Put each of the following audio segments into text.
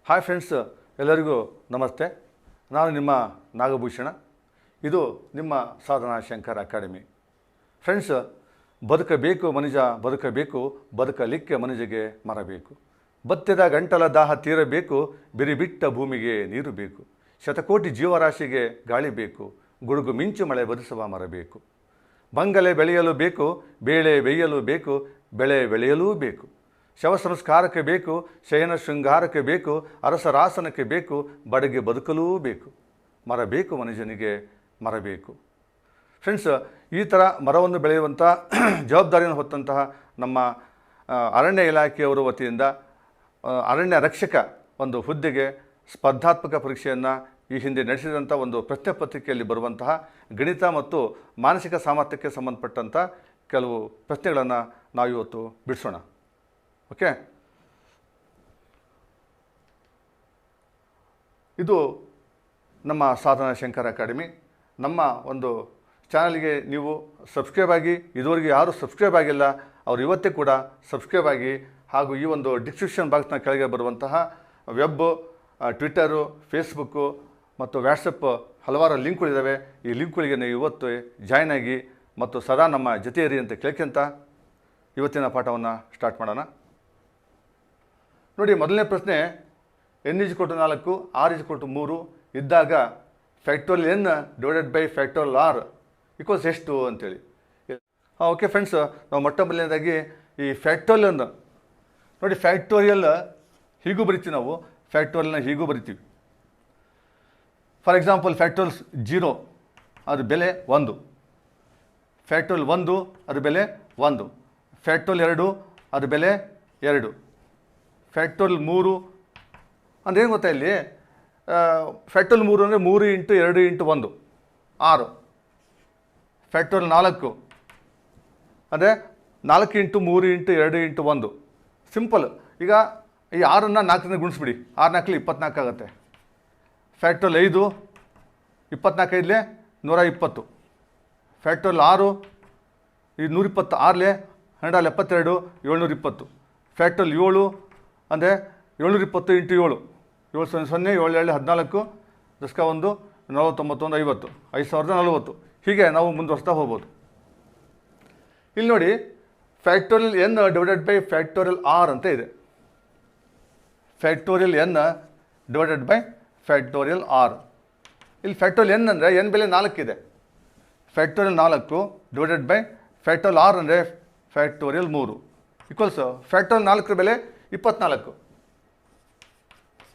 Hi friends, ಎಲ್ಲರಿಗೂ ನಮಸ್ತೆ. ನಾನು ನಿಮ್ಮ ನಾಗಭೂಷಣ. ಇದು ನಿಮ್ಮ ಸಾಧನಾ ಶಂಕರ್ ಅಕಾಡೆಮಿ. ಫ್ರೆಂಡ್ಸ್, ಬದುಕಬೇಕು ಮನುಜ ಬದುಕಬೇಕು, ಬದುಕಲಿಕ್ಕೆ ಮನುಜಗೆ ಮರಬೇಕು. ಬತ್ತಿದ ಗಂಟಲ ದಾಹ ತೀರಬೇಕು, ಬಿರಿಬಿಟ್ಟ ಭೂಮಿಗೆ ನೀರು ಬೇಕು. ಶತಕೋಟಿ ಜೀವರಾಶಿಗೆ ಗಾಳಿ ಬೇಕು, ಗುಡುಗು ಮಿಂಚು ಮಳೆ ಬದುಸುವ ಮರಬೇಕು. ಬಂಗಲೆ ಬೆಳೆಯಲು ಬೇಕು, ಬೇಳೆ ಬೇಯಲು ಬೇಕು, ಬೆಳೆ ಬೆಳೆಯಲೂ ಬೇಕು. ಶವ ಸಂಸ್ಕಾರಕ್ಕೆ ಬೇಕು, ಶಯನ ಶೃಂಗಾರಕ್ಕೆ ಬೇಕು, ಅರಸರಾಸನಕ್ಕೆ ಬೇಕು, ಬಡಗೆ ಬದುಕಲೂ ಬೇಕು. ಮರ ಬೇಕು ಮನುಷ್ಯನಿಗೆ, ಮರಬೇಕು. ಫ್ರೆಂಡ್ಸ್, ಈ ಥರ ಮರವನ್ನು ಬೆಳೆಯುವಂಥ ಜವಾಬ್ದಾರಿಯನ್ನು ಹೊತ್ತಂತಹ ನಮ್ಮ ಅರಣ್ಯ ಇಲಾಖೆಯವರ ವತಿಯಿಂದ ಅರಣ್ಯ ರಕ್ಷಕ ಒಂದು ಹುದ್ದೆಗೆ ಸ್ಪರ್ಧಾತ್ಮಕ ಪರೀಕ್ಷೆಯನ್ನು ಈ ಹಿಂದೆ ನಡೆಸಿದಂಥ ಒಂದು ಪ್ರಶ್ನೆ ಪತ್ರಿಕೆಯಲ್ಲಿ ಬರುವಂತಹ ಗಣಿತ ಮತ್ತು ಮಾನಸಿಕ ಸಾಮರ್ಥ್ಯಕ್ಕೆ ಸಂಬಂಧಪಟ್ಟಂಥ ಕೆಲವು ಪ್ರಶ್ನೆಗಳನ್ನು ನಾವು ಇವತ್ತು ಬಿಡಿಸೋಣ. ಓಕೆ, ಇದು ನಮ್ಮ ಸಾಧನಾ ಶಂಕರ್ ಅಕಾಡೆಮಿ. ನಮ್ಮ ಒಂದು ಚಾನಲ್ಗೆ ನೀವು ಸಬ್ಸ್ಕ್ರೈಬ್ ಆಗಿ, ಇದುವರೆಗೆ ಯಾರು ಸಬ್ಸ್ಕ್ರೈಬ್ ಆಗಿಲ್ಲ ಅವರು ಇವತ್ತೇ ಕೂಡ ಸಬ್ಸ್ಕ್ರೈಬ್ ಆಗಿ, ಹಾಗೂ ಈ ಒಂದು ಡಿಸ್ಕ್ರಿಪ್ಷನ್ ಬಾಕ್ಸ್ನ ಕೆಳಗೆ ಬರುವಂತಹ ವೆಬ್, ಟ್ವಿಟ್ಟರು, ಫೇಸ್ಬುಕ್ಕು ಮತ್ತು ವ್ಯಾಟ್ಸಪ್ ಹಲವಾರು ಲಿಂಕ್ಗಳಿದ್ದಾವೆ. ಈ ಲಿಂಕ್ಗಳಿಗೆ ನೀವು ಇವತ್ತು ಜಾಯ್ನ್ ಆಗಿ ಮತ್ತು ಸದಾ ನಮ್ಮ ಜೊತೆ ಇರಿ ಅಂತ ಕೇಳ್ಕೊಂತ ಇವತ್ತಿನ ಪಾಠವನ್ನು ಸ್ಟಾರ್ಟ್ ಮಾಡೋಣ. ನೋಡಿ, ಮೊದಲನೇ ಪ್ರಶ್ನೆ, n = 4, r = 3 ಇದ್ದಾಗ factorial n divided by factorial r equals ಎಷ್ಟು ಅಂತೇಳಿ. ಓಕೆ ಫ್ರೆಂಡ್ಸ್, ನಾವು ಮೊಟ್ಟ ಮೊದಲನೇದಾಗಿ ಈ ಫ್ಯಾಕ್ಟೋರಿಯಲ್ ನೋಡಿ, ಫ್ಯಾಕ್ಟೋರಿಯಲ್ ಹೀಗೂ ಬರಿತೀವಿ, ನಾವು ಫ್ಯಾಕ್ಟೋರಿಯಲ್ನ ಹೀಗೂ ಬರಿತೀವಿ. ಫಾರ್ ಎಕ್ಸಾಂಪಲ್, ಫ್ಯಾಕ್ಟೋರಿಯಲ್ 0 ಅದ್ರ ಬೆಲೆ 1, ಫ್ಯಾಕ್ಟೋರಿಯಲ್ 1 ಅದ್ರ ಬೆಲೆ 1, ಫ್ಯಾಕ್ಟೋರಿಯಲ್ 2 ಅದ್ರ ಬೆಲೆ 2, ಫ್ಯಾಕ್ಟೋರಿಯಲ್ 3 ಅಂದರೆ ಏನು ಗೊತ್ತಾ, ಇಲ್ಲಿ ಫ್ಯಾಕ್ಟೋರಿಯಲ್ 3 ಅಂದರೆ 3 × 2 × 1 6, ಫ್ಯಾಕ್ಟೋರಿಯಲ್ 4 ಅಂದರೆ 4 × 3 × 2 × 1. ಸಿಂಪಲ್. ಈಗ ಈ 6ಅನ್ನು 4ರಿಂದ ಗುಣಿಸ್ಬಿಡಿ, 6 4 24 ಆಗುತ್ತೆ. ಫ್ಯಾಕ್ಟೋರಿಯಲ್ 5 24 5 120, ಫ್ಯಾಕ್ಟೋರಿಯಲ್ 6 ಈ 120 6 172 720, ಫ್ಯಾಕ್ಟೋರಿಯಲ್ 7 ಅಂದರೆ 720 × 7 7 0 7 2 14 10 1 49 50 5040. ಹೀಗೆ ನಾವು ಮುಂದುವರಿಸ್ತಾ ಹೋಗ್ಬೋದು. ಇಲ್ಲಿ ನೋಡಿ, factorial n divided by factorial r ಅಂತ ಇದೆ. Factorial n divided by factorial r. ಇಲ್ಲಿ ಫ್ಯಾಕ್ಟೋರಿಯಲ್ n ಅಂದರೆ n ಬೆಲೆ 4 ಇದೆ. Factorial 4 divided by factorial r ಅಂದರೆ ಫ್ಯಾಕ್ಟೋರಿಯಲ್ 3 ಈಕ್ವಲ್ಸ್ ಫ್ಯಾಕ್ಟೋರಿಯಲ್ 4 ಬೆಲೆ 24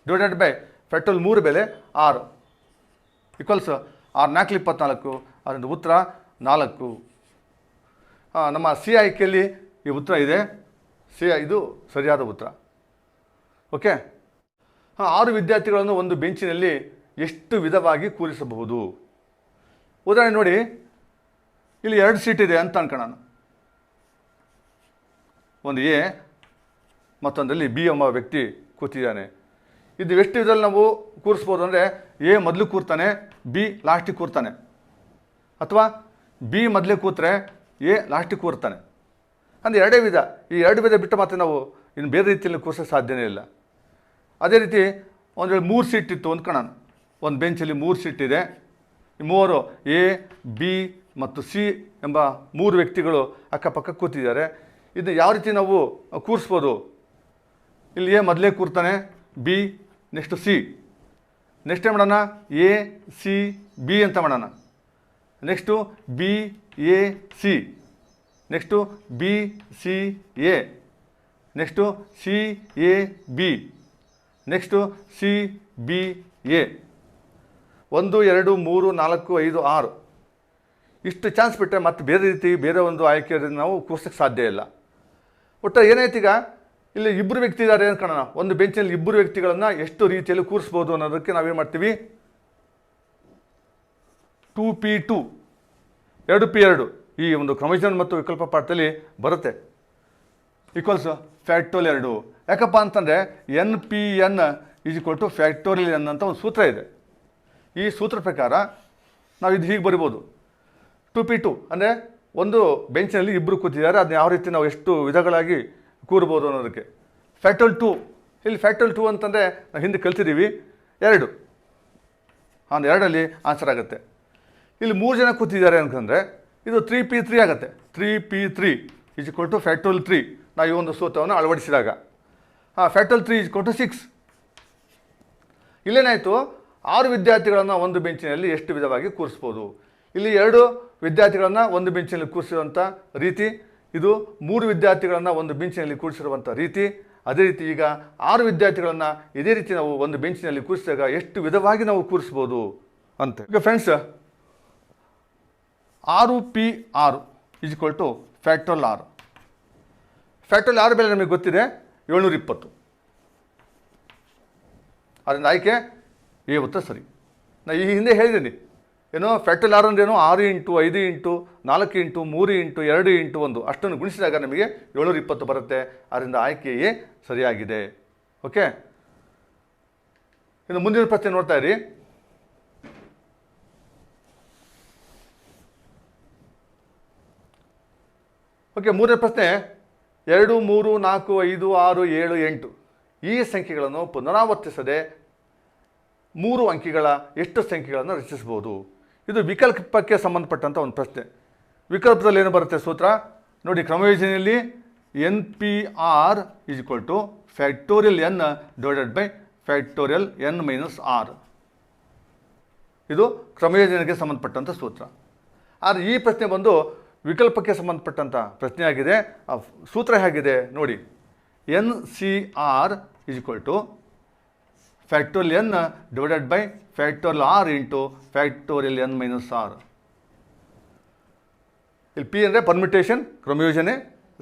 ಡಿವೈಡೆಡ್ ಬೈ ಫ್ಯಾಕ್ಟೋರಿಯಲ್ 3 ಬೆಲೆ 6 ಈಕ್ವಲ್ಸ್ 6 4 24. ಅದರಿಂದ ಉತ್ತರ 4. ನಮ್ಮ ಸಿ ಆಯ್ಕೆಯಲ್ಲಿ ಈ ಉತ್ತರ ಇದೆ. ಸಿ ಇದು ಸರಿಯಾದ ಉತ್ತರ. ಓಕೆ, 6 ವಿದ್ಯಾರ್ಥಿಗಳನ್ನು ಒಂದು ಬೆಂಚಿನಲ್ಲಿ ಎಷ್ಟು ವಿಧವಾಗಿ ಕೂರಿಸಬಹುದು? ಉದಾಹರಣೆ ನೋಡಿ, ಇಲ್ಲಿ 2 ಸೀಟ್ ಇದೆ ಅಂತ ಅನ್ಕೊಳ್ಳೋಣ. ಒಂದು ಎ ಮತ್ತೊಂದರಲ್ಲಿ ಬಿ ಎಂಬ ವ್ಯಕ್ತಿ ಕೂತಿದ್ದಾನೆ. ಇದು ಎಷ್ಟು ವಿಧದಲ್ಲಿ ನಾವು ಕೂರಿಸ್ಬೋದು ಅಂದರೆ, ಎ ಮೊದಲು ಕೂರ್ತಾನೆ, ಬಿ ಲಾಸ್ಟಿಗೆ ಕೂರ್ತಾನೆ, ಅಥವಾ ಬಿ ಮೊದಲೇ ಕೂತ್ರೆ ಎ ಲಾಸ್ಟಿಗೆ ಕೂರ್ತಾನೆ. ಅಂದರೆ 2 ವಿಧ. ಈ 2 ವಿಧ ಬಿಟ್ಟು ಮತ್ತೆ ನಾವು ಇನ್ನು ಬೇರೆ ರೀತಿಯಲ್ಲಿ ಕೂರಿಸೋಕ್ಕೆ ಸಾಧ್ಯನೇ ಇಲ್ಲ. ಅದೇ ರೀತಿ ಒಂದು ವೇಳೆ 3 ಸೀಟ್ ಇತ್ತು ಅಂದ್ಕೊಳ್ಳೋಣ. ಒಂದು ಬೆಂಚಲ್ಲಿ 3 ಸೀಟ್ ಇದೆ. ಈ 3 ಎ, ಬಿ ಮತ್ತು ಸಿ ಎಂಬ 3 ವ್ಯಕ್ತಿಗಳು ಅಕ್ಕಪಕ್ಕ ಕೂತಿದ್ದಾರೆ. ಇದನ್ನು ಯಾವ ರೀತಿ ನಾವು ಕೂರಿಸ್ಬೋದು? ಇಲ್ಲಿ ಎ ಮೊದಲೇ ಕೂರ್ತಾನೆ, ಬಿ ನೆಕ್ಸ್ಟು ಸಿ, ನೆಕ್ಸ್ಟ್ ಏನು ಮಾಡೋಣ, ಎ ಸಿ ಬಿ ಅಂತ ಮಾಡೋಣ. Next B A C, next B C A, next C A B, next C B A. 1 2 3 4 5 6 ಇಷ್ಟು ಚಾನ್ಸ್ ಬಿಟ್ಟರೆ ಮತ್ತೆ ಬೇರೆ ರೀತಿ ಬೇರೆ ಒಂದು ಆಯ್ಕೆಯನ್ನು ನಾವು ಕೂರ್ಸೋಕ್ಕೆ ಸಾಧ್ಯ ಇಲ್ಲ. ಒಟ್ಟು ಏನಾಯ್ತು, ಈಗ ಇಲ್ಲಿ 2 ವ್ಯಕ್ತಿ ಇದ್ದಾರೆ ಅನ್ಕೊಳ್ಳೋಣ. ಒಂದು ಬೆಂಚಲ್ಲಿ 2 ವ್ಯಕ್ತಿಗಳನ್ನು ಎಷ್ಟು ರೀತಿಯಲ್ಲಿ ಕೂರಿಸ್ಬೋದು ಅನ್ನೋದಕ್ಕೆ ನಾವೇನು ಮಾಡ್ತೀವಿ, 2p2 2p2 ಈ ಒಂದು ಕ್ರಮಜನ ಮತ್ತು ವಿಕಲ್ಪ ಪಾಠದಲ್ಲಿ ಬರುತ್ತೆ. Equals factorial 2. ಯಾಕಪ್ಪ ಅಂತಂದರೆ n(p(n) = ಫ್ಯಾಕ್ಟೋರಿಯಲ್ n ಅಂತ ಒಂದು ಸೂತ್ರ ಇದೆ. ಈ ಸೂತ್ರ ಪ್ರಕಾರ ನಾವು ಇದು ಹೀಗೆ ಬರಿಬೋದು, 2p2 ಅಂದರೆ ಒಂದು ಬೆಂಚಿನಲ್ಲಿ 2 ಕೂತಿದ್ದಾರೆ, ಅದನ್ನ ಯಾವ ರೀತಿ ನಾವು ಎಷ್ಟು ವಿಧಗಳಾಗಿ ಕೂರ್ಬೋದು ಅನ್ನೋದಕ್ಕೆ. ಫ್ಯಾಕ್ಟೋರಿಯಲ್ 2 ಇಲ್ಲಿ ಫ್ಯಾಕ್ಟಲ್ 2 ಅಂತಂದರೆ ನಾವು ಹಿಂದೆ ಕಲ್ತಿದ್ದೀವಿ 2. ಹಾಂ, 2ರಲ್ಲಿ ಆನ್ಸರ್ ಆಗುತ್ತೆ. ಇಲ್ಲಿ 3 ಜನ ಕೂತಿದ್ದಾರೆ ಅಂತಂದರೆ ಇದು 3p3 ಆಗುತ್ತೆ. 3p3 ಈಸ್ ಈಕ್ವಲ್ ಟು ಫ್ಯಾಕ್ಟಲ್ 3 ನಾವು ಈ ಒಂದು ಸೂತ್ರವನ್ನು ಅಳವಡಿಸಿದಾಗ. ಫ್ಯಾಕ್ಟಲ್ 3 ಈಸ್ ಈಕ್ವಲ್ ಟು 6. ಇಲ್ಲೇನಾಯಿತು, 6 ವಿದ್ಯಾರ್ಥಿಗಳನ್ನು ಒಂದು ಬೆಂಚಿನಲ್ಲಿ ಎಷ್ಟು ವಿಧವಾಗಿ ಕೂರಿಸ್ಬೋದು. ಇಲ್ಲಿ 2 ವಿದ್ಯಾರ್ಥಿಗಳನ್ನು ಒಂದು ಬೆಂಚಿನಲ್ಲಿ ಕೂರಿಸಿರುವಂಥ ರೀತಿ, ಇದು 3 ವಿದ್ಯಾರ್ಥಿಗಳನ್ನು ಒಂದು ಬೆಂಚಿನಲ್ಲಿ ಕೂರಿಸಿರುವಂಥ ರೀತಿ. ಅದೇ ರೀತಿ ಈಗ 6 ವಿದ್ಯಾರ್ಥಿಗಳನ್ನು ಇದೇ ರೀತಿ ನಾವು ಒಂದು ಬೆಂಚಿನಲ್ಲಿ ಕೂರಿಸಿದಾಗ ಎಷ್ಟು ವಿಧವಾಗಿ ನಾವು ಕೂರಿಸ್ಬೋದು ಅಂತ. ಈಗ friends, 6p6 is equal to factorial 6. Factorial 6 ಬೆಲೆ ನಮಗೆ ಗೊತ್ತಿದೆ 720. ಅದರಿಂದ ಆಯ್ಕೆ ಎ ಉತ್ತರ ಸರಿ. ನಾನು ಈ ಹಿಂದೆ ಹೇಳಿದ್ದೀನಿ ಏನೋ ಫ್ಯಾಕ್ಟಲ್ 6 ಅಂದ್ರೇನು 6 into 5 into 4 into 3 into 2 into 1 ಅಷ್ಟನ್ನು ಗುಣಿಸಿದಾಗ ನಮಗೆ 720 ಬರುತ್ತೆ. ಅದರಿಂದ ಆಯ್ಕೆ ಎ ಸರಿಯಾಗಿದೆ. ಓಕೆ, ಇನ್ನು ಮುಂದಿನ ಪ್ರಶ್ನೆ ನೋಡ್ತಾ ಇರಿ. ಓಕೆ, ಮೂರನೇ ಪ್ರಶ್ನೆ 2, 3, 4, 5, 6, 7, 8 ಈ ಸಂಖ್ಯೆಗಳನ್ನು ಪುನರಾವರ್ತಿಸದೆ 3 ಅಂಕಿಗಳ ಎಷ್ಟು ಸಂಖ್ಯೆಗಳನ್ನು ರಚಿಸಬಹುದು. ಇದು ವಿಕಲ್ಪಕ್ಕೆ ಸಂಬಂಧಪಟ್ಟಂಥ ಒಂದು ಪ್ರಶ್ನೆ. ವಿಕಲ್ಪದಲ್ಲಿ ಏನು ಬರುತ್ತೆ ಸೂತ್ರ ನೋಡಿ. ಕ್ರಮಯೋಜನೆಯಲ್ಲಿ NP(r) is equal two factorial n divided by factorial n minus r. ಇದು ಕ್ರಮಯೋಜನೆಗೆ ಸಂಬಂಧಪಟ್ಟಂಥ ಸೂತ್ರ. ಆದರೆ ಈ ಪ್ರಶ್ನೆ ಬಂದು ವಿಕಲ್ಪಕ್ಕೆ ಸಂಬಂಧಪಟ್ಟಂಥ ಪ್ರಶ್ನೆ ಆಗಿದೆ. ಆ ಸೂತ್ರ ಹೇಗಿದೆ ನೋಡಿ. NCR is equal two factorial n divided by factorial r into factorial n minus r. ಇಲ್ಲಿ ಪಿ ಅಂದರೆ ಪರ್ಮಿಟೇಷನ್ ಕ್ರಮಯೋಜನೆ,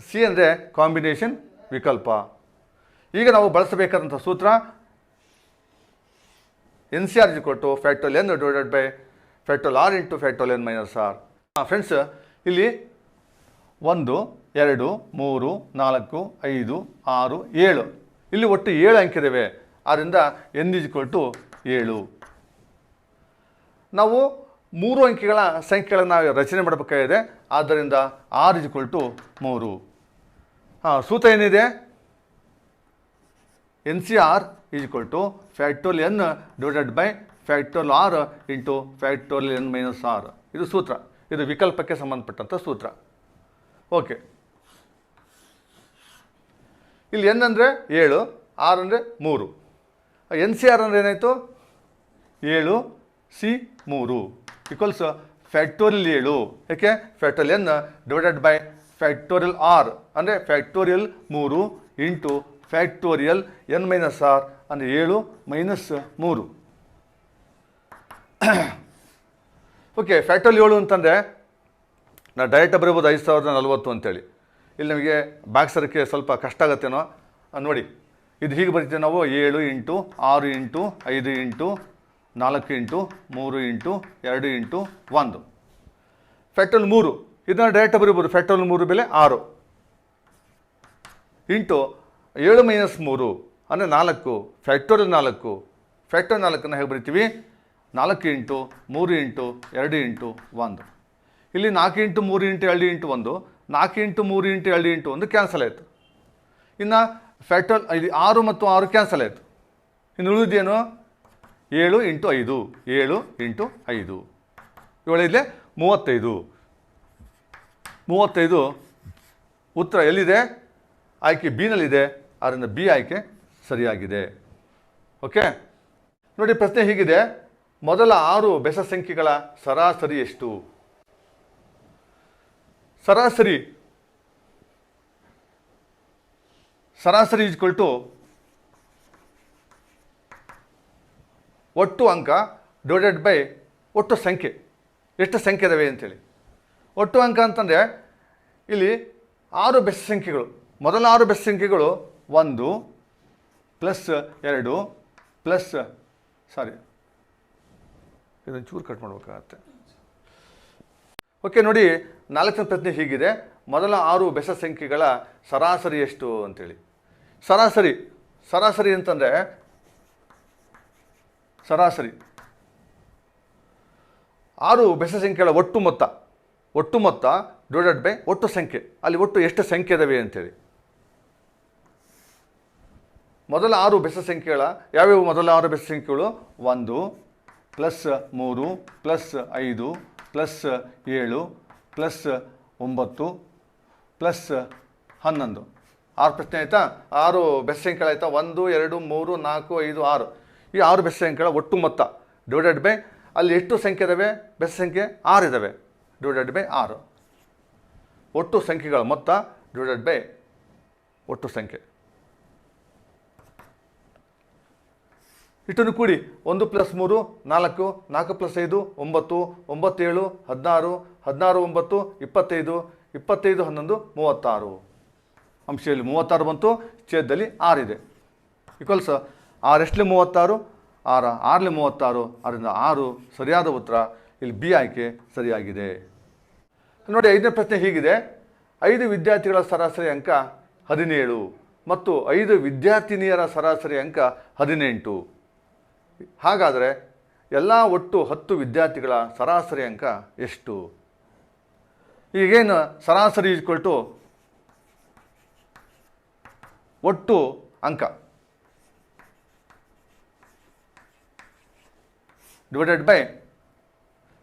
ಸಿ ಅಂದರೆ ಕಾಂಬಿನೇಷನ್ ವಿಕಲ್ಪ. ಈಗ ನಾವು ಬಳಸಬೇಕಾದಂಥ ಸೂತ್ರ NCR is equal two factorial n divided by factorial r into factorial n minus r. Friends, ಇಲ್ಲಿ 1, 2, 3, 4, 5, 6, 7 ಇಲ್ಲಿ ಒಟ್ಟು 7 ಅಂಕಿದ್ದಾವೆ. ಆದ್ದರಿಂದ n ಈಸ್ ಈಕ್ವಲ್ ಟು 7. ನಾವು 3 ಅಂಕಿಗಳ ಸಂಖ್ಯೆಗಳನ್ನು ರಚನೆ ಮಾಡಬೇಕಾಗಿದೆ. ಆದ್ದರಿಂದ r ಈಸ್ ಈಕ್ವಲ್ ಟು 3. ಸೂತ್ರ ಏನಿದೆ, NCR is equal two factorial n divided by factorial r into factorial n minus r. ಇದು ಸೂತ್ರ. ಇದು ವಿಕಲ್ಪಕ್ಕೆ ಸಂಬಂಧಪಟ್ಟಂಥ ಸೂತ್ರ. ಓಕೆ, ಇಲ್ಲಿ n ಅಂದರೆ 7, r ಅಂದರೆ 3. NCR ಅಂದರೆ ಏನಾಯಿತು 7 C 3 ಈಕ್ವಲ್ಸ್ ಫ್ಯಾಕ್ಟೋರಿಯಲ್ 7. ಯಾಕೆ factorial n divided by factorial r ಅಂದರೆ factorial 3 into factorial n minus r ಅಂದರೆ 7 ಮೈನಸ್ 3. ಓಕೆ, ಫ್ಯಾಕ್ಟೋರಿಯಲ್ 7 ಅಂತಂದರೆ ನಾವು ಡೈರೆಕ್ಟಾಗಿ ಬರೀಬೋದು 5040 ಅಂತೇಳಿ. ಇಲ್ಲಿ ನಮಗೆ ಬಾಕ್ಸರಕ್ಕೆ ಸ್ವಲ್ಪ ಕಷ್ಟ ಆಗುತ್ತೇನೋ ನೋಡಿ. ಇದು ಹೀಗೆ ಬರೀತೀವಿ ನಾವು 7 into 6 into 5 into 4 into 3 into 2 into 1. Factorial 3 ಇದನ್ನು ಡೈರೆಕ್ಟಾಗಿ ಬರೀಬೋದು. ಫ್ಯಾಕ್ಟೋರಿಯಲ್ 3 ಬೆಲೆ 6 ಇಂಟು 7 ಮೈನಸ್ 3 ಅಂದರೆ 4. ಫ್ಯಾಕ್ಟೋರಿಯಲ್ 4. ಫ್ಯಾಕ್ಟೋರಿಯಲ್ 4 ಹೇಗೆ ಬರಿತೀವಿ 4 ಇಂಟು 3 ಇಂಟು 2 ಇಂಟು 1. ಇಲ್ಲಿ 4 into 3 into 2 into 1, 4 into 3 into 2 into 1 cancel ಆಯಿತು. ಇನ್ನು ಫ್ಯಾಕ್ಟೋರಿಯಲ್ 6 ಮತ್ತು 6 ಕ್ಯಾನ್ಸಲ್ ಆಯಿತು. ಇನ್ನು ಉಳಿದೇನು 7 ಇಂಟು 5, 7 ಇಂಟು 5 7 35. 35 ಉತ್ತರ ಎಲ್ಲಿದೆ? ಆಯ್ಕೆ ಬಿನಲ್ಲಿದೆ. ಆದ್ದರಿಂದ ಬಿ ಆಯ್ಕೆ ಸರಿಯಾಗಿದೆ. ಓಕೆ, ನೋಡಿ ಪ್ರಶ್ನೆ ಹೀಗಿದೆ. ಮೊದಲ 6 ಬೆಸ ಸಂಖ್ಯೆಗಳ ಸರಾಸರಿ ಎಷ್ಟು? ಸರಾಸರಿ ಈಸ್ ಈಕ್ವಲ್ ಟು ಒಟ್ಟು ಅಂಕ ಡಿವೈಡೆಡ್ ಬೈ ಒಟ್ಟು ಸಂಖ್ಯೆ. ಎಷ್ಟು ಸಂಖ್ಯೆ ಇದಾವೆ ಅಂತೇಳಿ. ಒಟ್ಟು ಅಂಕ ಅಂತಂದರೆ ಇಲ್ಲಿ 6 ಬೆಸ ಸಂಖ್ಯೆಗಳು. ಮೊದಲ 6 ಬೆಸ ಸಂಖ್ಯೆಗಳು 1 ಪ್ಲಸ್ 2 ಪ್ಲಸ್ ಇದನ್ನು ಚೂರು ಕಟ್ ಮಾಡಬೇಕಾಗತ್ತೆ. ಓಕೆ, ನೋಡಿ 4ನೇ ಪ್ರಶ್ನೆ ಹೀಗಿದೆ. ಮೊದಲ 6 ಬೆಸ ಸಂಖ್ಯೆಗಳ ಸರಾಸರಿ ಎಷ್ಟು ಅಂತೇಳಿ. ಸರಾಸರಿ ಅಂತಂದರೆ ಸರಾಸರಿ 6 ಬೆಸ ಸಂಖ್ಯೆಗಳ ಒಟ್ಟು ಮೊತ್ತ ಡಿವೈಡೆಡ್ ಬೈ ಒಟ್ಟು ಸಂಖ್ಯೆ. ಅಲ್ಲಿ ಒಟ್ಟು ಎಷ್ಟು ಸಂಖ್ಯೆ ಇದಾವೆ ಅಂತೇಳಿ. ಮೊದಲ 6 ಬೆಸ ಸಂಖ್ಯೆಗಳ ಯಾವ್ಯಾವು? ಮೊದಲ 6 ಬೆಸ ಸಂಖ್ಯೆಗಳು 1 plus 3 plus 5 plus 7 plus 9 plus 11. 6 ಪ್ರಶ್ನೆ ಆಯಿತಾ? 6 ಬೆಸ ಸಂಖ್ಯೆಗಳಾಯ್ತಾ? 1 2 3 4 5 6. ಈ 6 ಬೆಸ ಸಂಖ್ಯೆಗಳ ಒಟ್ಟು ಮೊತ್ತ ಡಿವೈಡೆಡ್ ಬೈ ಅಲ್ಲಿ ಎಷ್ಟು ಸಂಖ್ಯೆ ಇದ್ದಾವೆ? ಬೆಸ ಸಂಖ್ಯೆ 6 ಇದ್ದಾವೆ, ಡಿವೈಡೆಡ್ ಬೈ 6. ಒಟ್ಟು ಸಂಖ್ಯೆಗಳ ಮೊತ್ತ ಡಿವೈಡೆಡ್ ಬೈ ಒಟ್ಟು ಸಂಖ್ಯೆ. ಇಷ್ಟನ್ನು ಕೂಡಿ 1 + 3 4, 4 + 5 9, 9 7 16, 16 9 25, 25 11 36. ಅಂಶದಲ್ಲಿ 36 ಬಂತು, ಛೇದದಲ್ಲಿ 6 ಇದೆ. ಈಕ್ವಲ್ಸ್ 6 ಎಷ್ಟಲಿ 36, 6 6ಲಿ 36. ಅದರಿಂದ 6 ಸರಿಯಾದ ಉತ್ತರ. ಇಲ್ಲಿ ಬಿ ಆಯ್ಕೆ ಸರಿಯಾಗಿದೆ. ನೋಡಿ, 5ನೇ ಪ್ರಶ್ನೆ ಹೀಗಿದೆ. 5 ವಿದ್ಯಾರ್ಥಿಗಳ ಸರಾಸರಿ ಅಂಕ 17 ಮತ್ತು 5 ವಿದ್ಯಾರ್ಥಿನಿಯರ ಸರಾಸರಿ ಅಂಕ 18. ಹಾಗಾದರೆ ಎಲ್ಲ ಒಟ್ಟು 10 ವಿದ್ಯಾರ್ಥಿಗಳ ಸರಾಸರಿ ಅಂಕ ಎಷ್ಟು? ಈಗೇನು ಸರಾಸರಿ ಈಕ್ವಲ್ ಒಟ್ಟು ಅಂಕ ಡಿವೈಡೆಡ್ ಬೈ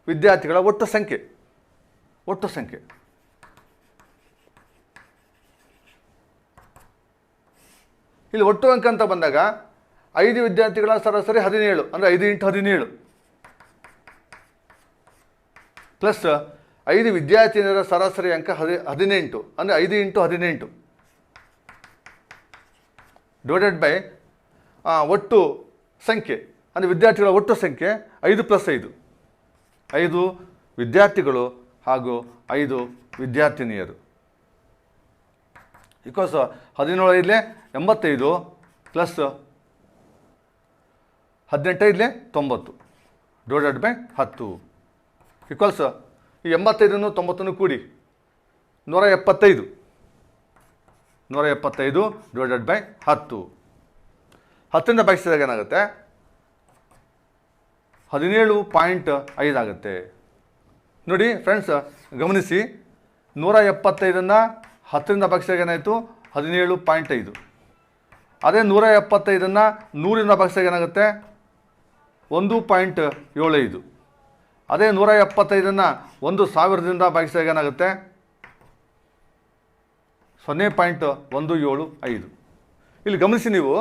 ವಿದ್ಯಾರ್ಥಿಗಳ ಒಟ್ಟು ಸಂಖ್ಯೆ. ಇಲ್ಲಿ ಒಟ್ಟು ಅಂಕ ಅಂತ ಬಂದಾಗ 5 ವಿದ್ಯಾರ್ಥಿಗಳ ಸರಾಸರಿ 17 ಅಂದರೆ 5 × 17 ಪ್ಲಸ್ 5 ವಿದ್ಯಾರ್ಥಿನಿಯರ ಸರಾಸರಿ ಅಂಕ 18 ಅಂದರೆ 5 × 18 ಡಿವೈಡೆಡ್ ಬೈ ಒಟ್ಟು ಸಂಖ್ಯೆ ಅಂದರೆ ವಿದ್ಯಾರ್ಥಿಗಳ ಒಟ್ಟು ಸಂಖ್ಯೆ 5 + 5. 5 ವಿದ್ಯಾರ್ಥಿಗಳು ಹಾಗೂ 5 ವಿದ್ಯಾರ್ಥಿನಿಯರು. Because 17 5 85 plus 18 90 divided by 10 equals ಈ 85 90 ಕೂಡಿ 175 ಡಿವೈಡೆಡ್ ಬೈ 10. 10ರಿಂದ ಭಾಗಿಸಿದಾಗ ಏನಾಗುತ್ತೆ? 17.5 ಆಗುತ್ತೆ. ನೋಡಿ ಫ್ರೆಂಡ್ಸ್, ಗಮನಿಸಿ, 175ನ್ನು 10ರಿಂದ ಭಾಗಿಸಿದಾಗ ಏನಾಯಿತು? 17.5. ಅದೇ 175ನ್ನು 100ರಿಂದ ಭಾಗಿಸಿದಾಗ ಏನಾಗುತ್ತೆ? 1.75. ಅದೇ 175ನ್ನು 1000ದಿಂದ ಭಾಗಿಸಿದಾಗ ಏನಾಗುತ್ತೆ? 0.175. ಇಲ್ಲಿ ಗಮನಿಸಿ ನೀವು,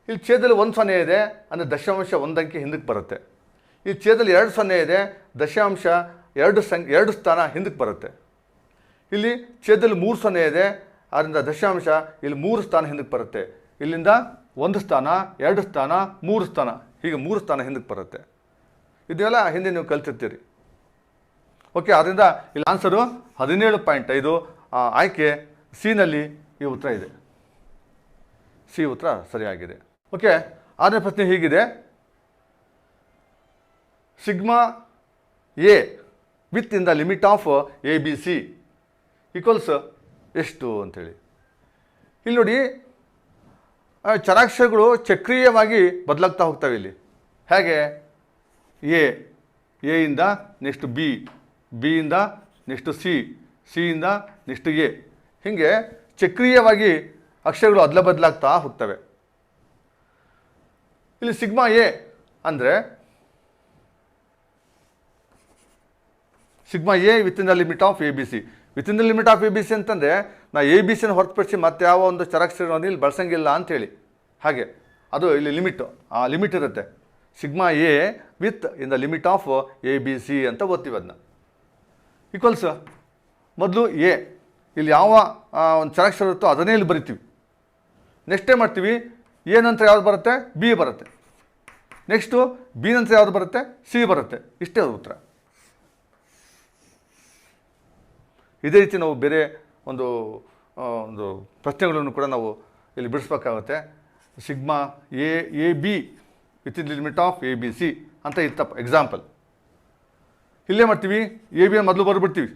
ಇಲ್ಲಿ ಛೇದದಲ್ಲಿ 1 0 ಇದೆ ಅಂದರೆ ದಶಾಂಶ 1 ಅಂಕೆ ಹಿಂದಕ್ಕೆ ಬರುತ್ತೆ. ಈ ಛೇದದಲ್ಲಿ 2 0 ಇದೆ, ದಶಾಂಶ 2 ಸ್ಥಾನ ಹಿಂದಕ್ಕೆ ಬರುತ್ತೆ. ಇಲ್ಲಿ ಛೇದದಲ್ಲಿ 3 0 ಇದೆ, ಆದ್ದರಿಂದ ದಶಾಂಶ ಇಲ್ಲಿ 3 ಸ್ಥಾನ ಹಿಂದಕ್ಕೆ ಬರುತ್ತೆ. ಇಲ್ಲಿಂದ 1 ಸ್ಥಾನ, 2 ಸ್ಥಾನ, 3 ಸ್ಥಾನ, ಹೀಗೆ 3 ಸ್ಥಾನ ಹಿಂದಕ್ಕೆ ಬರುತ್ತೆ. ಇದೆಲ್ಲ ಹಿಂದೆ ನೀವು ಕಲ್ತಿರ್ತೀರಿ. ಓಕೆ, ಆದ್ದರಿಂದ ಇಲ್ಲಿ ಆನ್ಸರು 17.5. ಆಯ್ಕೆ ಸಿನಲ್ಲಿ ಈ ಉತ್ತರ ಇದೆ. ಸಿ ಉತ್ತರ ಸರಿಯಾಗಿದೆ. ಓಕೆ, 6ನೇ ಪ್ರಶ್ನೆ ಹೀಗಿದೆ. Sigma A within the limit of A B C equals ಎಷ್ಟು ಅಂತೇಳಿ. ಇಲ್ಲಿ ನೋಡಿ, ಚರಾಕ್ಷರಗಳು ಚಕ್ರೀಯವಾಗಿ ಬದಲಾಗ್ತಾ ಹೋಗ್ತವೆ. ಇಲ್ಲಿ ಹೇಗೆ? ಎ ಇಂದ ನೆಕ್ಸ್ಟ್ ಬಿ, ಬಿಯಿಂದ ನೆಕ್ಸ್ಟ್ ಸಿ, ಸಿಯಿಂದ ನೆಕ್ಸ್ಟ್ ಎ, ಹೀಗೆ ಚಕ್ರೀಯವಾಗಿ ಅಕ್ಷರಗಳು ಅದಲ ಬದಲಾಗ್ತಾ ಹೋಗ್ತವೆ. ಇಲ್ಲಿ ಸಿಗ್ಮಾ ಎ ಅಂದರೆ sigma A within the limit of A B C. Within the limit of A B C ಅಂತಂದರೆ ನಾವು ಎ ಬಿ ಸಿನ ಹೊರತುಪಡಿಸಿ ಮತ್ತೆ ಯಾವ ಒಂದು ಚರಾಕ್ಷರವನ್ನು ಇಲ್ಲಿ ಬಳಸಂಗಿಲ್ಲ ಅಂಥೇಳಿ. ಹಾಗೆ ಅದು ಇಲ್ಲಿ ಲಿಮಿಟು, ಆ ಲಿಮಿಟ್ ಇರುತ್ತೆ. Sigma A within the limit of A B C ಅಂತ ಓದ್ತೀವಿ. ಅದನ್ನ ಈಕ್ವಲ್ಸ್ ಮೊದಲು ಎ, ಇಲ್ಲಿ ಯಾವ ಒಂದು ಚರಾಕ್ಷರ ಇರುತ್ತೋ ಅದನ್ನೇ ಇಲ್ಲಿ ಬರಿತೀವಿ. ನೆಕ್ಸ್ಟ್ ಏನು ಮಾಡ್ತೀವಿ? ಎ ನಂತರ ಯಾವ್ದು ಬರುತ್ತೆ? ಬಿ ಬರುತ್ತೆ. ನೆಕ್ಸ್ಟು ಬಿ ನಂತರ ಯಾವ್ದು ಬರುತ್ತೆ? ಸಿ ಬರುತ್ತೆ. ಇಷ್ಟೇ ಅದು ಉತ್ತರ. ಇದೇ ರೀತಿ ನಾವು ಬೇರೆ ಒಂದು ಪ್ರಶ್ನೆಗಳನ್ನು ಕೂಡ ನಾವು ಇಲ್ಲಿ ಬಿಡಿಸ್ಬೇಕಾಗುತ್ತೆ. Sigma A B within the limit of A B C ಅಂತ ಇತ್ತಪ್ಪ ಎಕ್ಸಾಂಪಲ್. ಇಲ್ಲೇ ಮಾಡ್ತೀವಿ, ಎ ಬಿ ಮೊದಲು ಬರೆದ್ಬಿಡ್ತೀವಿ,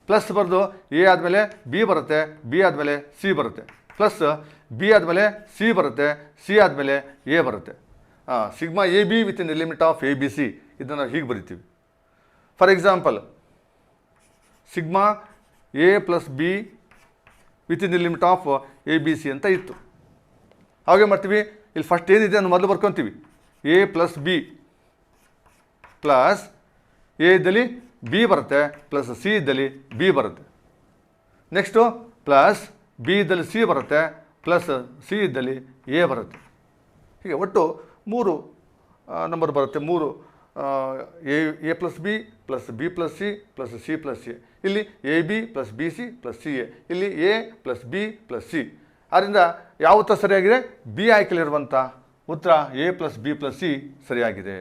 ಪ್ಲಸ್ ಬರೆದು ಎ ಆದಮೇಲೆ ಬಿ ಬರುತ್ತೆ, ಬಿ ಆದಮೇಲೆ ಸಿ ಬರುತ್ತೆ, ಪ್ಲಸ್ ಬಿ ಆದಮೇಲೆ ಸಿ ಬರುತ್ತೆ, ಸಿ ಆದಮೇಲೆ ಎ ಬರುತ್ತೆ. Sigma A B within the limit of A B C ಇದನ್ನು ಹೀಗೆ ಬರಿತೀವಿ. For example, sigma A plus B within the limit of A B C ಅಂತ ಇತ್ತು. ಹಾಗೆ ಮಾಡ್ತೀವಿ, ಇಲ್ಲಿ ಫಸ್ಟ್ ಏನಿದೆ ಅನ್ನೋ ಮೊದಲು ಬರ್ಕೊತೀವಿ. A plus B plus A ಇದ್ದಲ್ಲಿ ಬಿ ಬರುತ್ತೆ, ಪ್ಲಸ್ ಸಿ ಇದ್ದಲ್ಲಿ ಬಿ ಬರುತ್ತೆ. ನೆಕ್ಸ್ಟು ಪ್ಲಸ್ ಬಿ ಇದ್ದಲ್ಲಿ ಸಿ ಬರುತ್ತೆ, ಪ್ಲಸ್ ಸಿ ಇದ್ದಲ್ಲಿ ಎ ಬರುತ್ತೆ. ಹೀಗೆ ಒಟ್ಟು 3 ನಂಬರ್ ಬರುತ್ತೆ. 3 A plus B plus B plus C plus C plus A. ಇಲ್ಲಿ A B plus B C plus C A. ಇಲ್ಲಿ A plus B plus C. ಆದ್ದರಿಂದ ಯಾವ ಉತ್ತರ ಸರಿಯಾಗಿದೆ? ಬಿ ಆಯ್ಕೆಯಲ್ಲಿರುವಂಥ ಉತ್ತರ A plus B plus C ಸರಿಯಾಗಿದೆ.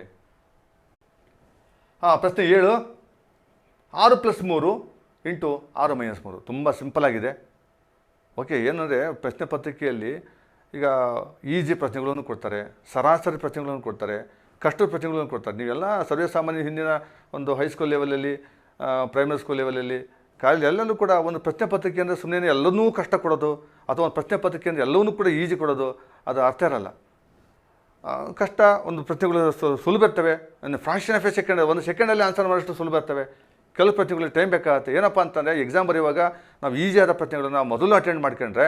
ಪ್ರಶ್ನೆ 7, 6 + 3 ಇಂಟು 6 - 3. ತುಂಬ ಸಿಂಪಲ್ ಆಗಿದೆ. ಓಕೆ, ಏನಂದರೆ ಪ್ರಶ್ನೆ ಪತ್ರಿಕೆಯಲ್ಲಿ ಈಗ ಈಜಿ ಪ್ರಶ್ನೆಗಳನ್ನು ಕೊಡ್ತಾರೆ, ಸರಾಸರಿ ಪ್ರಶ್ನೆಗಳನ್ನು ಕೊಡ್ತಾರೆ, ಕಷ್ಟದ ಪ್ರಶ್ನೆಗಳನ್ನು ಕೊಡ್ತಾರೆ. ನೀವೆಲ್ಲ ಸರ್ವೇ ಸಾಮಾನ್ಯ ಹಿಂದಿನ ಒಂದು ಹೈಸ್ಕೂಲ್ ಲೆವೆಲಲ್ಲಿ, ಪ್ರೈಮರಿ ಸ್ಕೂಲ್ ಲೆವೆಲಲ್ಲಿ, ಕಾಲೇಜ್ ಎಲ್ಲನೂ ಕೂಡ ಒಂದು ಪ್ರಶ್ನೆ ಪತ್ರಿಕೆ ಅಂದರೆ ಸುಮ್ಮನೆ ಎಲ್ಲವನ್ನೂ ಕಷ್ಟ ಕೊಡೋದು, ಅಥವಾ ಒಂದು ಪ್ರಶ್ನೆ ಪತ್ರಿಕೆ ಅಂದರೆ ಎಲ್ಲವನ್ನೂ ಕೂಡ ಈಜಿ ಕೊಡೋದು, ಅದು ಅರ್ಥ ಇರಲ್ಲ. ಕಷ್ಟ ಒಂದು ಪ್ರಶ್ನೆಗಳು ಸುಲಭ ಇರ್ತವೆ, ಫ್ರಾಕ್ಷನ್ ಆಫ್ ಎ ಸೆಕೆಂಡ್, 1 ಸೆಕೆಂಡಲ್ಲಿ ಆನ್ಸರ್ ಮಾಡೋಷ್ಟು ಸುಲಭ ಇರ್ತವೆ. ಕೆಲವು ಪ್ರಶ್ನೆಗಳಿಗೆ ಟೈಮ್ ಬೇಕಾಗುತ್ತೆ. ಏನಪ್ಪ ಅಂತಂದರೆ ಎಕ್ಸಾಮ್ ಬರೆಯುವಾಗ ನಾವು ಈಸಿಯಾದ ಪ್ರಶ್ನೆಗಳನ್ನ ಮೊದಲು ಅಟೆಂಡ್ ಮಾಡ್ಕೊಂಡ್ರೆ,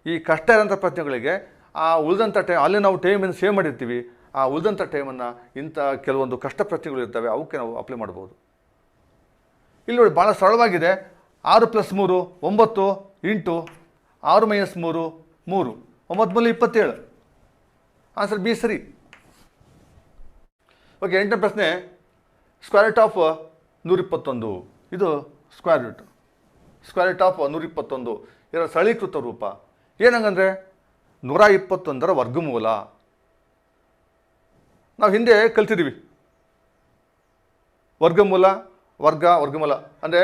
ಈ ಕಷ್ಟ ಇರೋಂಥ ಪ್ರಶ್ನೆಗಳಿಗೆ ಉಳಿದಂಥ ಟೈಮ್ ಅಲ್ಲಿ ನಾವು ಟೈಮನ್ನು ಸೇವ್ ಮಾಡಿರ್ತೀವಿ. ಆ ಉಳಿದಂಥ ಟೈಮನ್ನು ಇಂಥ ಕೆಲವೊಂದು ಕಷ್ಟ ಪ್ರಶ್ನೆಗಳು ಇರ್ತವೆ, ಅವಕ್ಕೆ ನಾವು ಅಪ್ಲೈ ಮಾಡ್ಬೋದು. ಇಲ್ಲಿ ನೋಡಿ, ಭಾಳ ಸರಳವಾಗಿದೆ. 6 + 3 9 ಇಂಟು 6 - 3 3. 9 × 27. ಆನ್ಸರ್ ಬಿ ಸರಿ. ಓಕೆ, 8ನೇ ಪ್ರಶ್ನೆ, ಸ್ಕ್ವೇರ್ ರೂಟ್ ಆಫ್ 121. ಇದು ಸ್ಕ್ವೇರ್ ರೂಟ್ ಆಫ್ 121 ಇದರ ಸರಳೀಕೃತ ರೂಪ. ಏನಂಗಂದರೆ 121ರ ವರ್ಗಮೂಲ. ನಾವು ಹಿಂದೆ ಕಲ್ತಿದ್ದೀವಿ ವರ್ಗಮೂಲ, ವರ್ಗಮೂಲ ಅಂದರೆ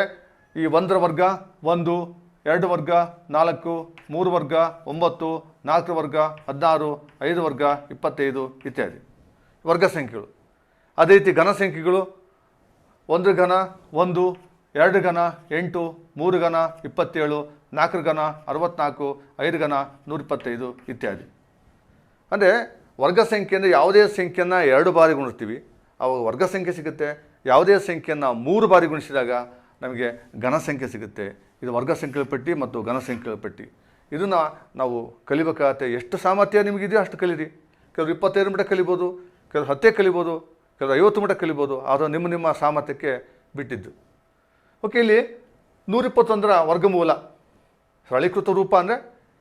ಈ 1ರ ವರ್ಗ 1, 2 ವರ್ಗ 4, 3 ವರ್ಗ 9, 4 ವರ್ಗ 16, 5 ವರ್ಗ 25 ಇತ್ಯಾದಿ ವರ್ಗ ಸಂಖ್ಯೆಗಳು. ಅದೇ ರೀತಿ ಘನ ಸಂಖ್ಯೆಗಳು 1 ಘನ 1, 2 ಘನ 8, 3 ಘನ 27, 4 ಘನ 64, 5 ಘನ 125 ಇತ್ಯಾದಿ. ಅಂದರೆ ವರ್ಗ ಸಂಖ್ಯೆ ಅಂದರೆ ಯಾವುದೇ ಸಂಖ್ಯೆಯನ್ನು 2 ಬಾರಿ ಗುಣಿಸ್ತೀವಿ, ಅವಾಗ ವರ್ಗ ಸಂಖ್ಯೆ ಸಿಗುತ್ತೆ. ಯಾವುದೇ ಸಂಖ್ಯೆಯನ್ನು 3 ಬಾರಿ ಗುಣಿಸಿದಾಗ ನಮಗೆ ಘನ ಸಂಖ್ಯೆ ಸಿಗುತ್ತೆ. ಇದು ವರ್ಗ ಸಂಖ್ಯೆಗಳ ಪಟ್ಟಿ ಮತ್ತು ಘನ ಸಂಖ್ಯೆಗಳ ಪಟ್ಟಿ. ಇದನ್ನು ನಾವು ಕಲಿಬೇಕಾಗತ್ತೆ. ಎಷ್ಟು ಸಾಮರ್ಥ್ಯ ನಿಮಗಿದೆಯೋ ಅಷ್ಟು ಕಲೀರಿ. ಕೆಲವರು 25 ಮಟ್ಟ ಕಲಿಬೋದು, ಕೆಲವರು 10 ಕಲಿಬೋದು, ಕೆಲವರು 50 ಮಟ್ಟ ಕಲಿಬೋದು. ಅದು ನಿಮ್ಮ ಸಾಮರ್ಥ್ಯಕ್ಕೆ ಬಿಟ್ಟಿದ್ದು. ಓಕೆ, ಇಲ್ಲಿ 121ರ ವರ್ಗಮೂಲ ಸರಳೀಕೃತ ರೂಪ ಅಂದರೆ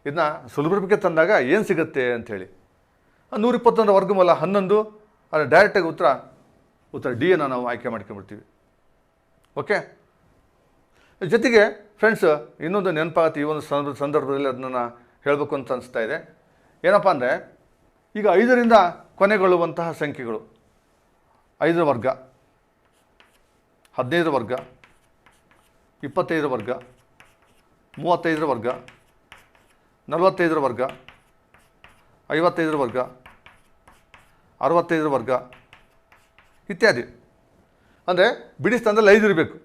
ಇದನ್ನ ಸುಲಭ ರೂಪಕ್ಕೆ ತಂದಾಗ ಏನು ಸಿಗುತ್ತೆ ಅಂಥೇಳಿ. 121ರ ವರ್ಗಮೂಲ 11. ಅದರ ಡೈರೆಕ್ಟಾಗಿ ಉತ್ತರ ಡಿಯನ್ನು ನಾವು ಆಯ್ಕೆ ಮಾಡ್ಕೊಂಡ್ಬಿಡ್ತೀವಿ. ಓಕೆ, ಜೊತೆಗೆ ಫ್ರೆಂಡ್ಸ್ ಇನ್ನೊಂದು ನೆನಪಾಗುತ್ತೆ. ಈ ಒಂದು ಸಂದರ್ಭದಲ್ಲಿ ಅದನ್ನು ಹೇಳಬೇಕು ಅಂತ ಅನಿಸ್ತಾ ಇದೆ. ಏನಪ್ಪ ಅಂದರೆ ಈಗ 5ರಿಂದ ಕೊನೆಗೊಳ್ಳುವಂತಹ ಸಂಖ್ಯೆಗಳು 5ರ ವರ್ಗ, 15ರ ವರ್ಗ, 25ರ ವರ್ಗ, 35ರ ವರ್ಗ, 45ರ ವರ್ಗ, 55ರ ವರ್ಗ, 65ರ ವರ್ಗ ಇತ್ಯಾದಿ. ಅಂದರೆ ಬಿಡಿ ಸ್ಥಾನದಲ್ಲಿ 5 ಇರಬೇಕು.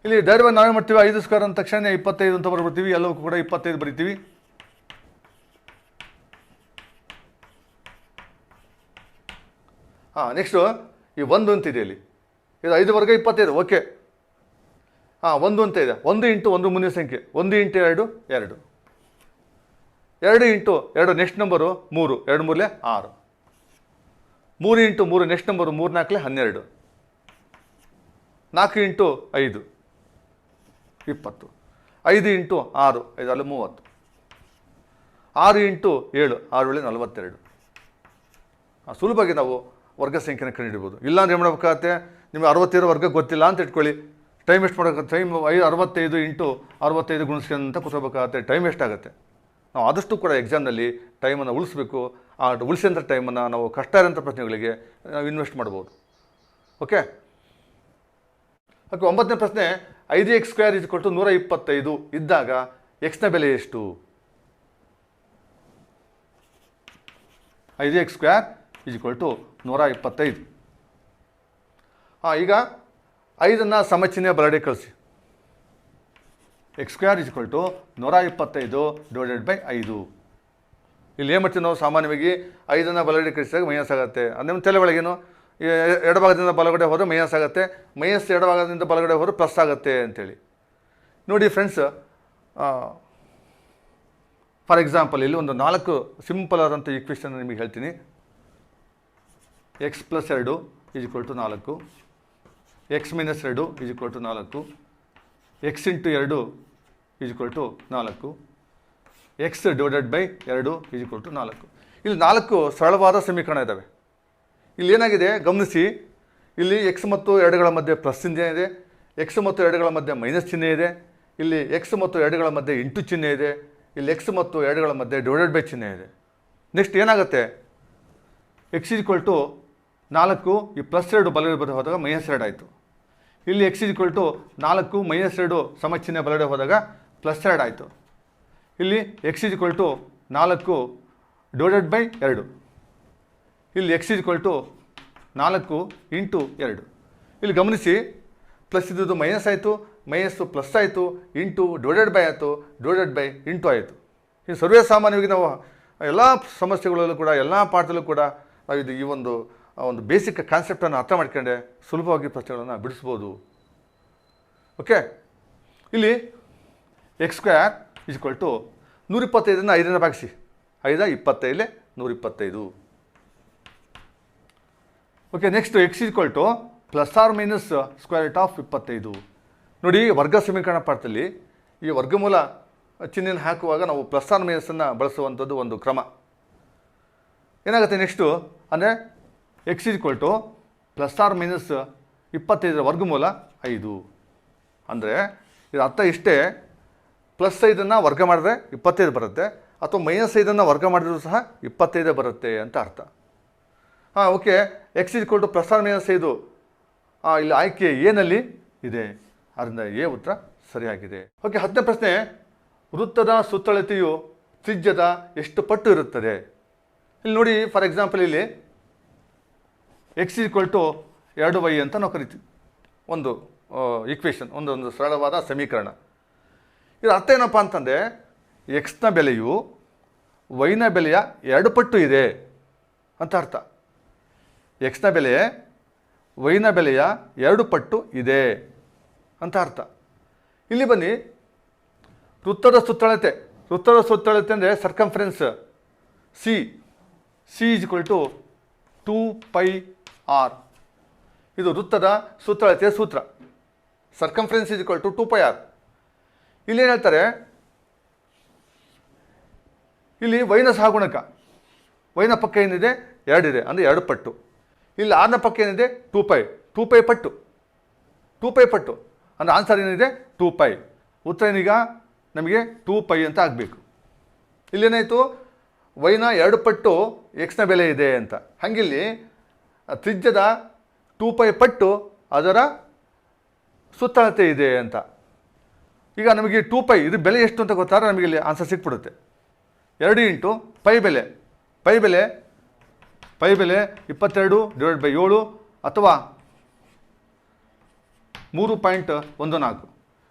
ಇಲ್ಲಿ ಡೈರೆಕ್ಟ್ ನಾವೇ ಮಾಡ್ತೀವಿ 5 ಸ್ಕ್ವೇರ್ ಅಂದ ತಕ್ಷಣ 25 ಅಂತ ಬರ್ಬಿಡ್ತೀವಿ. ಎಲ್ಲವೂ ಕೂಡ 25 ಬರಿತೀವಿ. ನೆಕ್ಸ್ಟು ಈ 1 ಅಂತಿದೆ ಇಲ್ಲಿ. ಇದು 5 ವರ್ಗ 25. ಓಕೆ, 1 ಅಂತ ಇದೆ. 1 × 1 ಮುಂದಿನ ಸಂಖ್ಯೆ. 1 × 2 2. 2 × 2 ನೆಕ್ಸ್ಟ್ ನಂಬರು 3. 2 3 6. 3 × 3 next number 3 4 12. 4 × 5 20. 5 × 6 5 30. 6 × 7 6 42. ಸುಲಭವಾಗಿ ನಾವು ವರ್ಗ ಸಂಖ್ಯೆನ ಕಂಡುಹಿಡಿಬೋದು. ಇಲ್ಲಾಂದ್ರೆ ಏನು ಮಾಡಬೇಕಾಗತ್ತೆ, ನಿಮಗೆ 67 ವರ್ಗ ಗೊತ್ತಿಲ್ಲ ಅಂತ ಇಟ್ಕೊಳ್ಳಿ, ಟೈಮ್ ವೇಸ್ಟ್ ಮಾಡೋಕ್ಕೆ. ಟೈಮ್ 65 × 65 ಗುಣಿಸ್ಕೊಂತ ಕೂತ್ಕೋಬೇಕಾಗತ್ತೆ, ಟೈಮ್ ವೇಸ್ಟ್ ಆಗುತ್ತೆ. ನಾವು ಆದಷ್ಟು ಕೂಡ ಎಕ್ಸಾಮ್ನಲ್ಲಿ ಟೈಮನ್ನು ಉಳಿಸ್ಬೇಕು. ಆ ಉಳಿಸಿದಂಥ ಟೈಮನ್ನು ನಾವು ಕಷ್ಟ ಇರೋಂಥ ಪ್ರಶ್ನೆಗಳಿಗೆ ನಾವು ಇನ್ವೆಸ್ಟ್ ಮಾಡ್ಬೋದು. ಓಕೆ, 9ನೇ ಪ್ರಶ್ನೆ, 5x² = 125 ಇದ್ದಾಗ ಎಕ್ಸ್ನ ಬೆಲೆ ಎಷ್ಟು? 5x² = 125. ಈಗ 5ಅನ್ನು ಸಮಚಿಹ್ನೆ ಬಲಗಡೆ ಕಳಿಸಿ. x² = 125 / 5. ಇಲ್ಲಿ ಏನು ಮಾಡ್ತೀವಿ ನಾವು ಸಾಮಾನ್ಯವಾಗಿ 5ಅನ್ನು ಬಲಗಡೆ ಕಳಿಸಿದಾಗ ಮೈನಸ್ ಆಗುತ್ತೆ. ನಿಮ್ಮ ತಲೆ ಒಳಗೇನು ಎಡಭಾಗದಿಂದ ಬಲಗಡೆ ಹೋದರೆ ಮೈನಸ್ ಆಗುತ್ತೆ, ಮೈನಸ್ ಎಡಭಾಗದಿಂದ ಬಲಗಡೆ ಹೋದರೆ ಪ್ಲಸ್ ಆಗುತ್ತೆ ಅಂಥೇಳಿ ನೋಡಿ ಫ್ರೆಂಡ್ಸ್. ಫಾರ್ ಎಕ್ಸಾಂಪಲ್ ಇಲ್ಲಿ ಒಂದು 4 ಸಿಂಪಲ್ ಆದಂಥ ಈಕ್ವೇಷನ್ ನಿಮಗೆ ಹೇಳ್ತೀನಿ. X plus 2 is equal to 4, x minus 2 is equal to 4, x into 2 is equal to 4, x divided by 2 is equal to 4. ಇಲ್ಲಿ 4 ಸರಳವಾದ ಸಮೀಕರಣ ಇದ್ದಾವೆ. ಇಲ್ಲಿ ಏನಾಗಿದೆ ಗಮನಿಸಿ, ಇಲ್ಲಿ ಎಕ್ಸ್ ಮತ್ತು 2ಗಳ ಮಧ್ಯೆ ಪ್ಲಸ್ ಚಿಹ್ನೆ ಇದೆ, ಎಕ್ಸ್ ಮತ್ತು 2ಗಳ ಮಧ್ಯೆ ಮೈನಸ್ ಚಿಹ್ನೆ ಇದೆ, ಇಲ್ಲಿ ಎಕ್ಸ್ ಮತ್ತು 2ಗಳ ಮಧ್ಯೆ ಇಂಟು ಚಿಹ್ನೆ ಇದೆ, ಇಲ್ಲಿ ಎಕ್ಸ್ ಮತ್ತು 2ಗಳ ಮಧ್ಯೆ ಡಿವೈಡೆಡ್ ಬೈ ಚಿಹ್ನೆ ಇದೆ. ನೆಕ್ಸ್ಟ್ ಏನಾಗುತ್ತೆ, ಎಕ್ಸ್ ಈಸ್ ಈಕ್ವಲ್ ಟು 4, ಈ ಪ್ಲಸ್ 2 ಬಲಗಡೆ ಬರೋ ಹೋದಾಗ ಮೈನಸ್ 2 ಆಯಿತು. ಇಲ್ಲಿ x is equal to 4 minus 2 ಸಮ ಚಿಹ್ನೆ ಬಲಗಡೆ ಹೋದಾಗ ಪ್ಲಸ್ 2 ಆಯಿತು. ಇಲ್ಲಿ x is equal to 4 divided by 2, ಇಲ್ಲಿ x is equal to 4 into 2. ಇಲ್ಲಿ ಗಮನಿಸಿ, ಪ್ಲಸ್ ಇದ್ದದ್ದು ಮೈನಸ್ ಆಯಿತು, ಮೈನಸ್ಸು ಪ್ಲಸ್ ಆಯಿತು, ಇಂಟು ಡಿವೈಡೆಡ್ ಬೈ ಆಯಿತು, ಡಿವೈಡೆಡ್ ಬೈ ಇಂಟು ಆಯಿತು. ಈ ಸರ್ವೇ ಸಾಮಾನ್ಯವಾಗಿ ನಾವು ಎಲ್ಲ ಸಮಸ್ಯೆಗಳಲ್ಲೂ ಕೂಡ ಎಲ್ಲ ಪಾಠದಲ್ಲೂ ಕೂಡ ನಾವು ಇದು ಈ ಒಂದು ಬೇಸಿಕ್ ಕಾನ್ಸೆಪ್ಟನ್ನು ಅರ್ಥ ಮಾಡ್ಕೊಂಡೆ ಸುಲಭವಾಗಿ ಪ್ರಶ್ನೆಗಳನ್ನು ಬಿಡಿಸ್ಬೋದು. ಓಕೆ, ಇಲ್ಲಿ X square is equal to 125ನ್ನು 5ರಿಂದ ಭಾಗಿಸಿ, 5 25 125. Okay, next X is equal to plus R minus square root of 25. ನೋಡಿ, ವರ್ಗ ಸಮೀಕರಣ ಪಾಠದಲ್ಲಿ ಈ ವರ್ಗಮೂಲ ಚಿಹ್ನೆಯನ್ನು ಹಾಕುವಾಗ ನಾವು ಪ್ಲಸ್ ಆರ್ ಮೈನಸನ್ನು ಬಳಸುವಂಥದ್ದು ಒಂದು ಕ್ರಮ. ಏನಾಗುತ್ತೆ ನೆಕ್ಸ್ಟು ಅಂದರೆ X is equal to plus R minus 25ರ ವರ್ಗಮೂಲ 5. ಅಂದರೆ ಇದರ ಅರ್ಥ ಇಷ್ಟೇ, ಪ್ಲಸ್ 5ನ್ನು ವರ್ಗ ಮಾಡಿದ್ರೆ 25 ಬರುತ್ತೆ, ಅಥವಾ ಮೈನಸ್ 5ನ್ನು ವರ್ಗ ಮಾಡಿದರೂ ಸಹ 25 ಬರುತ್ತೆ ಅಂತ ಅರ್ಥ. Okay, x is equal to plus R minus 5 ಇಲ್ಲಿ ಆಯ್ಕೆ ಏನಲ್ಲಿ ಇದೆ, ಅದರಿಂದ ಎ ಉತ್ತರ ಸರಿಯಾಗಿದೆ. ಓಕೆ, 10ನೇ ಪ್ರಶ್ನೆ, ವೃತ್ತದ ಸುತ್ತಳತೆಯು ತ್ರಿಜ್ಯದ ಎಷ್ಟು ಪಟ್ಟು ಇರುತ್ತದೆ? ಇಲ್ಲಿ ನೋಡಿ, ಫಾರ್ ಎಕ್ಸಾಂಪಲ್ ಇಲ್ಲಿ ಎಕ್ಸ್ ಈಕ್ವಲ್ ಟು 2y ಅಂತ ನಾವು ಕರಿತೀವಿ, ಒಂದು ಈಕ್ವೇಷನ್, ಒಂದು ಸರಳವಾದ ಸಮೀಕರಣ. ಇದರ ಅರ್ಥ ಏನಪ್ಪ ಅಂತಂದರೆ, ಎಕ್ಸ್ನ ಬೆಲೆಯು ವೈನ ಬೆಲೆಯ 2 ಪಟ್ಟು ಇದೆ ಅಂತ ಅರ್ಥ. ಎಕ್ಸ್ನ ಬೆಲೆ ವೈನ ಬೆಲೆಯ 2 ಪಟ್ಟು ಇದೆ ಅಂತ ಅರ್ಥ. ಇಲ್ಲಿ ಬನ್ನಿ, ವೃತ್ತದ ಸುತ್ತಳತೆ ಅಂದರೆ circumference c is equal to 2πr. ಇದು ವೃತ್ತದ ಸುತ್ತಳತೆಯ ಸೂತ್ರ. Circumference is equal to 2πr. ಇಲ್ಲಿ ಏನು ಹೇಳ್ತಾರೆ, ಇಲ್ಲಿ ವೈನ ಸಹಗುಣಕ, ವೈನ ಪಕ್ಕ ಏನಿದೆ 2 ಇದೆ, ಅಂದರೆ 2 ಪಟ್ಟು. ಇಲ್ಲಿ ಆರ್ನ ಪಕ್ಕ ಏನಿದೆ 2π ಪಟ್ಟು, 2π ಪಟ್ಟು ಅಂದರೆ ಆನ್ಸರ್ ಏನಿದೆ 2π. ಉತ್ತರ ಏನೀಗ ನಮಗೆ 2π ಅಂತ ಆಗಬೇಕು. ಇಲ್ಲೇನಾಯಿತು, ವೈನ 2 ಪಟ್ಟು ಎಕ್ಸ್ನ ಬೆಲೆ ಇದೆ ಅಂತ. ಹಾಗಿಲ್ಲಿ ತ್ರಿಜ್ಯದ 2π ಪಟ್ಟು ಅದರ ಸುತ್ತಳತೆ ಇದೆ ಅಂತ. ಈಗ ನಮಗೆ 2π ಇದು ಬೆಲೆ ಎಷ್ಟು ಅಂತ ಗೊತ್ತಾದ್ರೆ ನಮಗೆ ಇಲ್ಲಿ ಆನ್ಸರ್ ಸಿಕ್ಬಿಡುತ್ತೆ. 2 ಇಂಟು ಪೈ ಬೆಲೆ 22 ಡಿವೈಡ್ ಬೈ 7 ಅಥವಾ 3.14.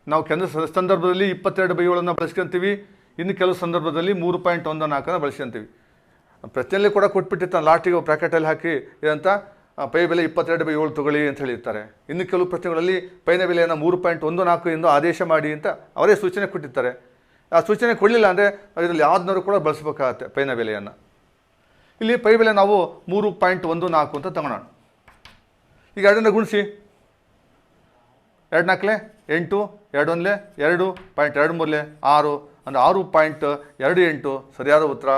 ನಾವು ಕೆಲವು ಸಂದರ್ಭದಲ್ಲಿ 22/7 ಬಳಸ್ಕೊಂತೀವಿ, ಇನ್ನು ಕೆಲವು ಸಂದರ್ಭದಲ್ಲಿ 3.14 ಬಳಸ್ಕೊಂತೀವಿ. ಪ್ರಶ್ನೆಯಲ್ಲಿ ಕೂಡ ಕೊಟ್ಬಿಟ್ಟಿರ್ತಾನೆ, ಲಾಸ್ಟಿಗೆ ಬ್ರ್ಯಾಕೆಟಲ್ಲಿ ಹಾಕಿ ಇದಂತ ಪೈ ಬೆಲೆ 22/7 ತಗೊಳ್ಳಿ ಅಂತ ಹೇಳಿರ್ತಾರೆ. ಇನ್ನು ಕೆಲವು ಪ್ರಶ್ನೆಗಳಲ್ಲಿ ಪೈನ ಬೆಲೆಯನ್ನು 3.14 ಎಂದು ಆದೇಶ ಮಾಡಿ ಅಂತ ಅವರೇ ಸೂಚನೆ ಕೊಟ್ಟಿರ್ತಾರೆ. ಆ ಸೂಚನೆ ಕೊಡಲಿಲ್ಲ ಅಂದರೆ ಇದರಲ್ಲಿ ಯಾವ್ದನ್ನಾರು ಕೂಡ ಬಳಸಬೇಕಾಗತ್ತೆ ಪೈನ ಬೆಲೆಯನ್ನು. ಇಲ್ಲಿ ಪೈ ಬೆಲೆ ನಾವು 3.14 ಅಂತ ತಗೊಳ್ಳೋಣ. ಈಗ 2ನ್ನ ಗುಣಿಸಿ, 2 4 8, 2 1 2.23 6 ಅಂದರೆ 6.28 ಸರಿಯಾದ ಉತ್ತರ.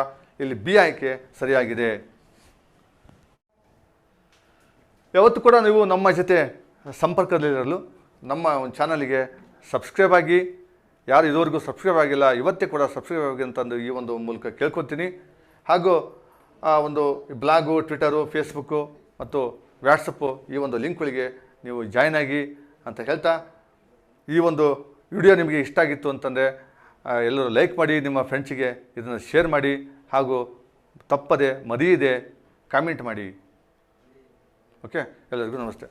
ಇಲ್ಲಿ ಬಿ ಆಯ್ಕೆ ಸರಿಯಾಗಿದೆ. ಯಾವತ್ತೂ ಕೂಡ ನೀವು ನಮ್ಮ ಜೊತೆ ಸಂಪರ್ಕದಲ್ಲಿರಲು ನಮ್ಮ ಒಂದು ಚಾನಲಿಗೆ ಸಬ್ಸ್ಕ್ರೈಬ್ ಆಗಿ. ಯಾರು ಇದುವರೆಗೂ ಸಬ್ಸ್ಕ್ರೈಬ್ ಆಗಿಲ್ಲ, ಇವತ್ತೇ ಕೂಡ ಸಬ್ಸ್ಕ್ರೈಬ್ ಆಗಿ ಅಂತಂದು ಈ ಒಂದು ಮೂಲಕ ಕೇಳ್ಕೊತೀನಿ. ಹಾಗೂ ಒಂದು ಬ್ಲಾಗು, ಟ್ವಿಟರು, ಫೇಸ್ಬುಕ್ಕು ಮತ್ತು ವ್ಯಾಟ್ಸಪ್ಪು ಈ ಒಂದು ಲಿಂಕ್ಗಳಿಗೆ ನೀವು ಜಾಯ್ನ್ ಆಗಿ ಅಂತ ಹೇಳ್ತಾ, ಈ ಒಂದು ವಿಡಿಯೋ ನಿಮಗೆ ಇಷ್ಟ ಆಗಿತ್ತು ಅಂತಂದರೆ ಎಲ್ಲರೂ ಲೈಕ್ ಮಾಡಿ, ನಿಮ್ಮ ಫ್ರೆಂಡ್ಸಿಗೆ ಇದನ್ನು ಶೇರ್ ಮಾಡಿ, ಹಾಗೂ ತಪ್ಪದೆ ಮರೆಯದೆ ಕಾಮೆಂಟ್ ಮಾಡಿ. ಓಕೆ, ಎಲ್ಲರಿಗೂ ನಮಸ್ತೆ.